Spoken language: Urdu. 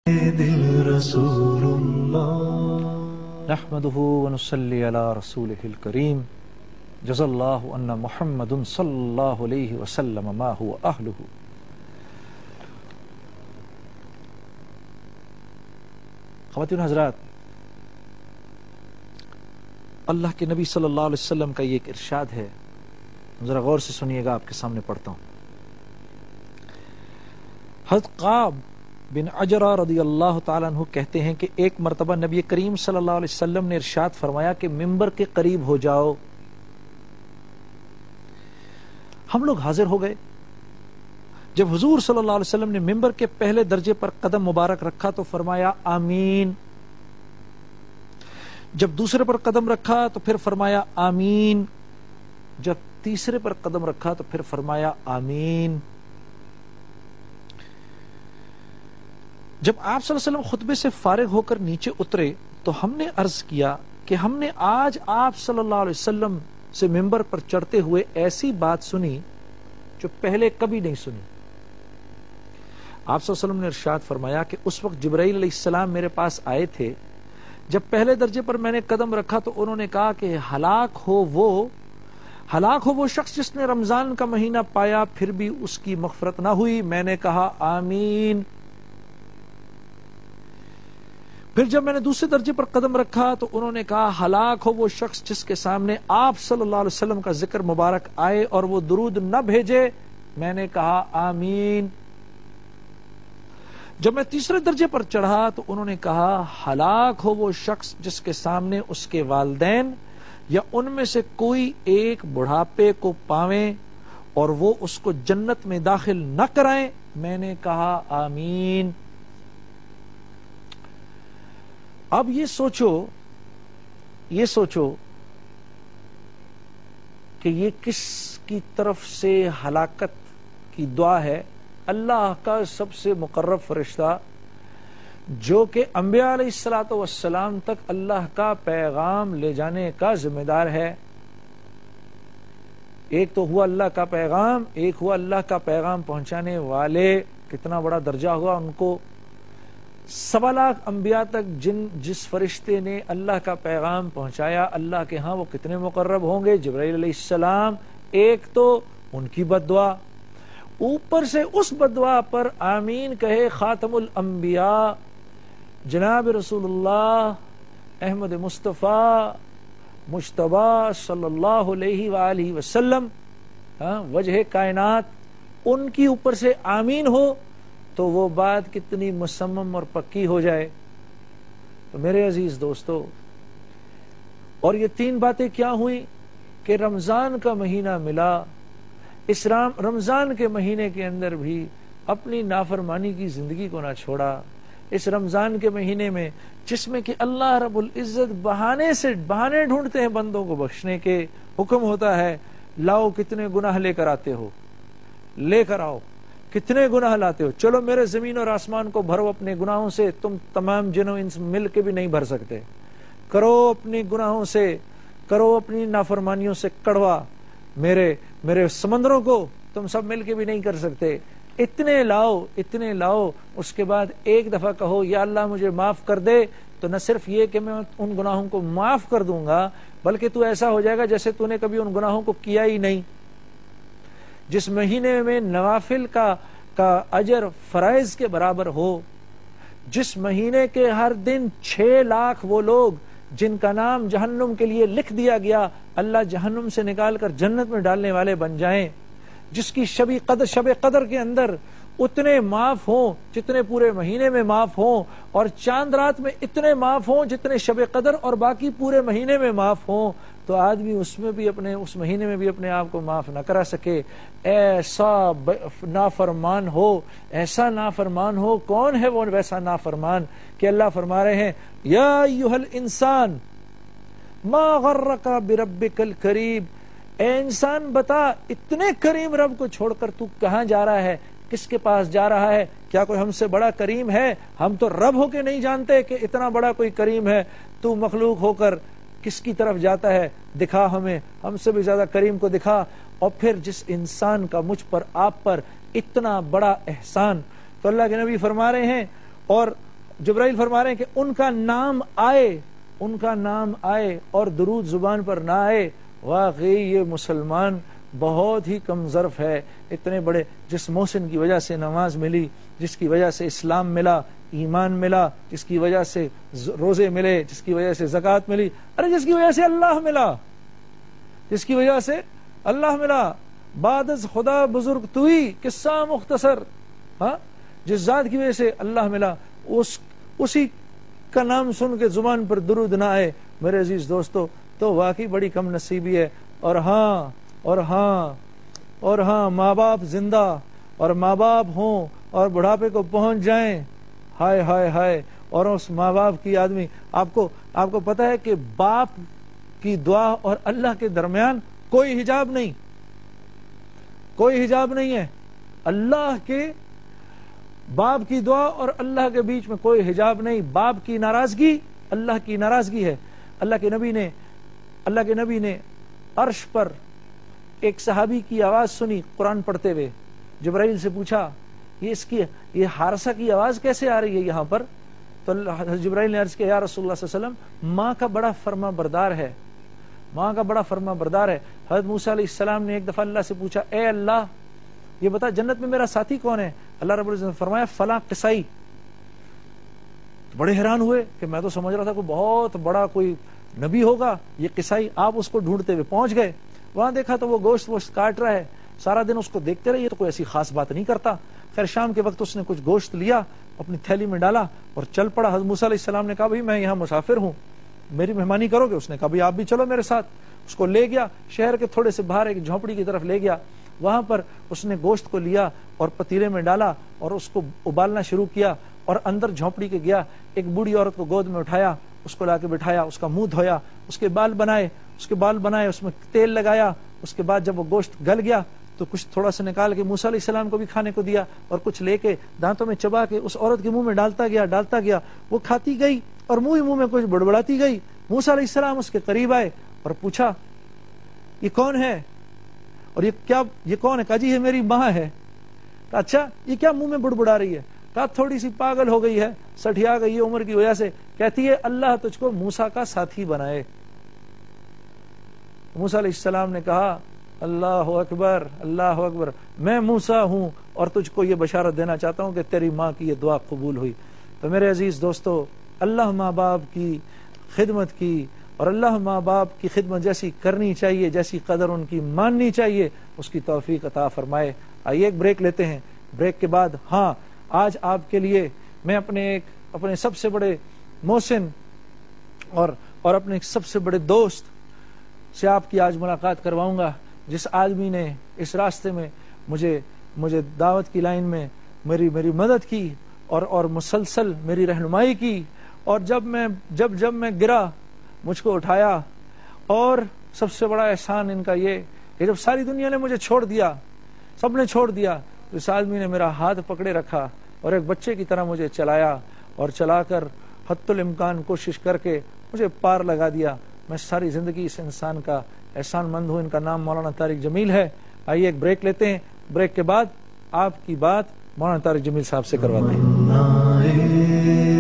رسول اللہ نحمده ونصلي على رسوله الكريم جزا الله أن محمد صلى الله عليه وسلم ما هو أهله. خواتین حضرات، اللہ کے نبی صلی اللہ علیہ وسلم کا یہ ایک ارشاد ہے، ذرا غور سے سنیے گا، آپ کے سامنے پڑھتا ہوں. حضرت قعب بن عجرہ رضی اللہ تعالیٰ عنہ کہتے ہیں کہ ایک مرتبہ نبی کریم صلی اللہ علیہ وسلم نے ارشاد فرمایا کہ ممبر کے قریب ہو جاؤ. ہم لوگ حاضر ہو گئے. جب حضور صلی اللہ علیہ وسلم نے ممبر کے پہلے درجے پر قدم مبارک رکھا تو فرمایا آمین. جب دوسرے پر قدم رکھا تو پھر فرمایا آمین. جب تیسرے پر قدم رکھا تو پھر فرمایا آمین. جب آپ صلی اللہ علیہ وسلم خطبے سے فارغ ہو کر نیچے اترے تو ہم نے عرض کیا کہ ہم نے آج آپ صلی اللہ علیہ وسلم سے ممبر پر چڑھتے ہوئے ایسی بات سنی جو پہلے کبھی نہیں سنی. آپ صلی اللہ علیہ وسلم نے ارشاد فرمایا کہ اس وقت جبرائیل علیہ السلام میرے پاس آئے تھے. جب پہلے درجے پر میں نے قدم رکھا تو انہوں نے کہا کہ ہلاک ہو وہ شخص جس نے رمضان کا مہینہ پایا پھر بھی اس کی مغفرت نہ ہوئی. میں نے کہا آمین. پھر جب میں نے دوسرے درجے پر قدم رکھا تو انہوں نے کہا ہلاک ہو وہ شخص جس کے سامنے آپ صلی اللہ علیہ وسلم کا ذکر مبارک آئے اور وہ درود نہ بھیجے. میں نے کہا آمین. جب میں تیسرے درجے پر چڑھا تو انہوں نے کہا ہلاک ہو وہ شخص جس کے سامنے اس کے والدین یا ان میں سے کوئی ایک بڑھاپے کو پاویں اور وہ اس کو جنت میں داخل نہ کرائیں. میں نے کہا آمین. اب یہ سوچو کہ یہ کس کی طرف سے ہلاکت کی دعا ہے. اللہ کا سب سے مقرب فرشتہ جو کہ انبیاء علیہ الصلوۃ والسلام تک اللہ کا پیغام لے جانے کا ذمہ دار ہے. ایک تو ہوا اللہ کا پیغام، ایک ہوا اللہ کا پیغام پہنچانے والے. کتنا بڑا درجہ ہوا ان کو. 1.25 لاکھ انبیاء تک جس فرشتے نے اللہ کا پیغام پہنچایا، اللہ کے ہاں وہ کتنے مقرب ہوں گے. جبرائیل علیہ السلام. ایک تو ان کی بد دعا، اوپر سے اس بد دعا پر آمین کہے خاتم الانبیاء جناب رسول اللہ احمد مصطفیٰ مجتبیٰ صلی اللہ علیہ وآلہ وسلم، وجہ کائنات، ان کی اوپر سے آمین ہو تو وہ بات کتنی مصمم اور پکی ہو جائے. تو میرے عزیز دوستو، اور یہ 3 باتیں کیا ہوئیں کہ رمضان کا مہینہ ملا. اس رمضان کے مہینے کے اندر بھی اپنی نافرمانی کی زندگی کو نہ چھوڑا. اس رمضان کے مہینے میں جس میں کہ اللہ رب العزت بہانے ڈھونڈتے ہیں بندوں کو بخشنے کے. حکم ہوتا ہے لاؤ کتنے گناہ لے کر آتے ہو، لے کر آؤ کتنے گناہ لاتے ہو. چلو میرے زمین اور آسمان کو بھرو اپنے گناہوں سے، تم تمام جن و انس مل کے بھی نہیں بھر سکتے. کرو اپنی گناہوں سے، کرو اپنی نافرمانیوں سے کڑوا. میرے سمندروں کو تم سب مل کے بھی نہیں کر سکتے. اتنے لاؤ. اس کے بعد ایک دفعہ کہو یا اللہ مجھے معاف کر دے، تو نہ صرف یہ کہ میں ان گناہوں کو معاف کر دوں گا، بلکہ تو ایسا ہو جائے گا جیسے تو نے کبھی ان گناہوں کو کیا ہی نہیں. جس مہینے میں نوافل کا اجر فرائض کے برابر ہو، جس مہینے کے ہر دن 6 لاکھ وہ لوگ جن کا نام جہنم کے لیے لکھ دیا گیا اللہ جہنم سے نکال کر جنت میں ڈالنے والے بن جائیں، جس کی شب قدر کے اندر اتنے معاف ہوں جتنے پورے مہینے میں معاف ہوں، اور چاند رات میں اتنے معاف ہوں جتنے شب قدر اور باقی پورے مہینے میں معاف ہوں، تو آدمی اس مہینے میں بھی اپنے آپ کو معاف نہ کرا سکے. ایسا نافرمان ہو. کون ہے وہ ویسا نافرمان کہ اللہ فرما رہے ہیں یا ایھا الانسان ما غرک بربک الکریم. اے انسان بتا اتنے کریم رب کو چھوڑ کر تو کہاں جا رہا ہے، کس کے پاس جا رہا ہے؟ کیا کوئی ہم سے بڑا کریم ہے؟ ہم تو رب ہو کے نہیں جانتے کہ اتنا بڑا کوئی کریم ہے. تو مخلوق ہو کر کس کی طرف جاتا ہے؟ دکھا ہم سے بھی زیادہ کریم کو دکھا. اور پھر جس انسان کا مجھ پر آپ پر اتنا بڑا احسان، تو اللہ کے نبی فرما رہے ہیں اور جبرائیل فرما رہے ہیں کہ ان کا نام آئے اور درود زبان پر نہ آئے، واقعی یہ مسلمان بہت ہی کم ظرف ہے۔ اتنے بڑے جس محسن کی وجہ سے نماز ملی، جس کی وجہ سے اسلام ملا، ایمان ملا، جس کی وجہ سے روزے ملے، جس کی وجہ سے زکوٰۃ ملی، ارے جس کی وجہ سے اللہ ملا، جس کی وجہ سے اللہ ملا، بعد از خدا بزرگ توئی، قصہ مختصر، ہاں، جس ذات کی وجہ سے اللہ ملا، اسی کا نام سن کے زبان پر درود نہ آئے میرے عزیز دوستو، تو واقعی بڑی کم نصیبی ہے۔ اور ہاں ماں باپ زندہ اور ماں باپ ہوں اور بڑھاپے کو پہنچ جائیں، ہائے ہائے ہائے، اور اس ماں باپ کی آدمی، آپ کو پتہ ہے کہ باپ کی دعا اور اللہ کے درمیان کوئی حجاب نہیں ہے، اللہ کے باپ کی دعا اور اللہ کے بیچ میں کوئی حجاب نہیں۔ باپ کی ناراضگی اللہ کی ناراضگی ہے۔ اللہ کے نبی نے عرش پر ایک صحابی کی آواز سنی قرآن پڑھتے ہوئے، جبرائیل سے پوچھا یہ حارثہ کی آواز کیسے آ رہی ہے یہاں پر؟ تو جبرائیل نے عرض کیا، یا رسول اللہ صلی اللہ علیہ وسلم، ماں کا بڑا فرما بردار ہے۔ حضرت موسیٰ علیہ السلام نے ایک دفعہ اللہ سے پوچھا، اے اللہ یہ بتا جنت میں میرا ساتھی کون ہے؟ اللہ رب العزت نے فرمایا فلاں قصائی۔ بڑے حیران ہوئے کہ میں تو سمجھ رہا تھا کوئی بہت بڑا کوئی نبی ہوگا، یہ قصائی۔ آپ اس کو ڈھونڈتے ہوئے پہنچ گئے، وہاں دیکھا تو وہ گوشت کاٹ رہا ہے، سارا دن اس کو دیکھتے رہے، یہ تو کوئی ایسی خاص بات نہیں کرتا۔ خیر شام کے وقت اس نے کچھ گوشت لیا، اپنی تھیلی میں ڈالا اور چل پڑا۔ حضرت موسیٰ علیہ السلام نے کہا، بھائی میں یہاں مسافر ہوں، میری مہمانی کرو گے؟ اس نے کہا، بھائی آپ بھی چلو میرے ساتھ۔ اس کو لے گیا، شہر کے تھوڑے سے باہر ایک جھونپڑی کی طرف لے گیا، وہاں پر اس نے گوشت کو لیا اور پتیلے میں ڈالا اور اس کو ابالنا شروع کیا، اور اندر جھونپڑی کے گیا، ایک بوڑھی عورت کو گود میں اٹھایا، اس کو لا کے بٹھایا، اس کا منہ دھویا، اس کے بال بنائے، اس میں تیل لگایا۔ اس کے بعد جب وہ گوشت گل گیا تو کچھ تھوڑا سا نکال کے موسیٰ علیہ السلام کو بھی کھانے کو دیا، اور کچھ لے کے دانتوں میں چبا کے اس عورت کے منہ میں ڈالتا گیا۔ وہ کھاتی گئی اور منہ میں کچھ بڑبڑاتی گئی۔ موسیٰ علیہ السلام اس کے قریب آئے اور پوچھا، یہ کون ہے اور یہ کون ہے؟ کہا جی یہ میری ماں ہے۔ کہا اچھا یہ کیا منہ میں بڑبڑا رہی ہے؟ کہا تھوڑی سی پاگل ہو گئی ہے، سٹھیا گئی ہے عمر کی وجہ سے، کہتی ہے اللہ تجھ کو موسیٰ کا ساتھی بنائے۔ موسیٰ علیہ السلام نے کہا، اللہ اکبر اللہ اکبر، میں موسیٰ ہوں اور تجھ کو یہ بشارت دینا چاہتا ہوں کہ تیری ماں کی یہ دعا قبول ہوئی۔ تو میرے عزیز دوستو، اللہ ماں باپ کی خدمت کی، اور اللہ ماں باپ کی خدمت جیسی کرنی چاہیے، جیسی قدر ان کی ماننی چاہیے، اس کی توفیق عطا فرمائے۔ آئیے ایک بریک لیتے ہیں، بریک کے بعد آج آپ کے لیے میں اپنے سب سے بڑے محسن اور اپنے سب سے بڑے دوست سے آپ کی آج ملاقات کرواؤں گا، جس آدمی نے اس راستے میں مجھے دعوت کی لائن میں میری مدد کی اور مسلسل میری رہنمائی کی، اور جب میں گرا مجھ کو اٹھایا، اور سب سے بڑا احسان ان کا یہ کہ جب ساری دنیا نے مجھے چھوڑ دیا، سب نے چھوڑ دیا، تو اس آدمی نے میرا ہاتھ پکڑے رکھا اور ایک بچے کی طرح مجھے چلایا، اور چلا کر حتی الامکان کوشش کر کے مجھے پار لگا دیا۔ میں ساری زندگی اس انسان کا احسان مند ہوں۔ ان کا نام مولانا طارق جمیل ہے۔ آئیے ایک بریک لیتے ہیں، بریک کے بعد آپ کی بات مولانا طارق جمیل صاحب سے کرواتے ہیں۔